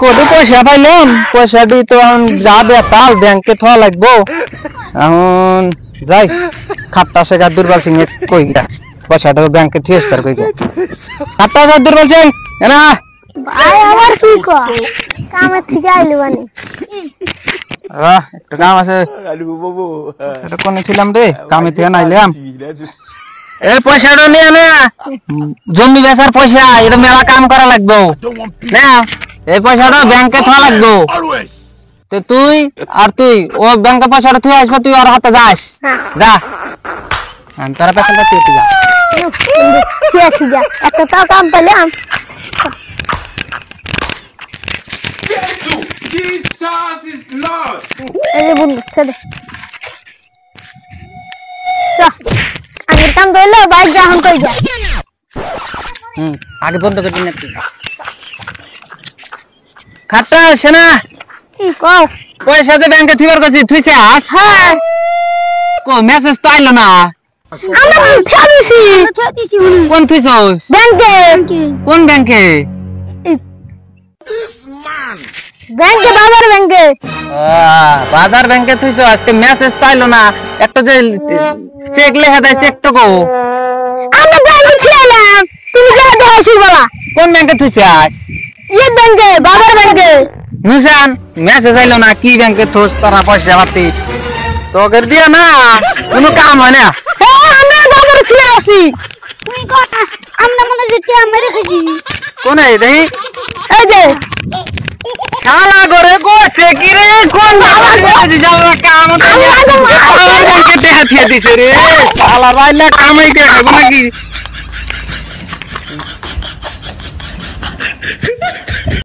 কোটি পয়সা পাইলাম, পয়সা দিয়ে তো এখন যাবে তাল ব্যাংকে থা লাগবো। এখন যাই খাট্টা শেখা দুর্বল সিং কই গা পয়সাটা ব্যাংকে ট্রান্সফার কই গা। খাট্টা শেখা দুর্বল সিং এনা ভাই আবার কি কর কামে থেকে আইলো মানে একটা কাম আছে। এটা কোনে ছিলাম রে, কামে থেকে নাইলাম। এই পয়সাটা নিয়ে না, জমি বেচার পয়সা, এটা মেলা কাম করা লাগবো না। এই পয়সাটা ব্যাংকে থা লাগবো। তো তুই ও ব্যাংকে পয়সাটা তুই আসবে, তুই ওর হাতে যাস যা। তারা পেছনটা তুই যা যা একটা তো কাম পেলাম। Jesus is Lord. এই বন্ধু ছেড়ে আগের কাম ধরলো বাইক যা এখন কই যা। আগে বন্ধ করে দিন তুই। খাট্টা সেনা কি কও? পয়সা তো ব্যাংকে থিবার করছি, তুই আস। হ্যাঁ কো মেসেজ তো আইলো না। আমরা ঠেদিছি কোন থুইছস? ব্যাংকে। কোন ব্যাংকে? ব্যাংকে বাজার ব্যাংকে। বাজার ব্যাংকে থুইছো, আজকে মেসেজ তো আইলো না। একটা যে চেক লেখা দেয়, চেকটা কো? আমরা ব্যাংকে ছিলাম, তুমি যা দেখাইছি বলা। কোন ব্যাংকে থুইছাস? এই ব্যাংকে বাজার ব্যাংকে। নুসান মেসেজ আইলো না, কি ব্যাংকে থুস তোরা পয়সা পাতি? তোকে দিয়া না কোনো কাম হয় না। হ্যাঁ আমরা বাজারে ছিল আছি। তুই কত আমরা মনে যেতে আমরা রেখেছি। কোন এই দেখি এই যে শালা করে কোছে কি রে, কোন বাবা কোছে শালা কাম তো আমার ব্যাংকে দেখা দিয়ে দিছে রে। শালা রাইলা কামাই কে হবে নাকি?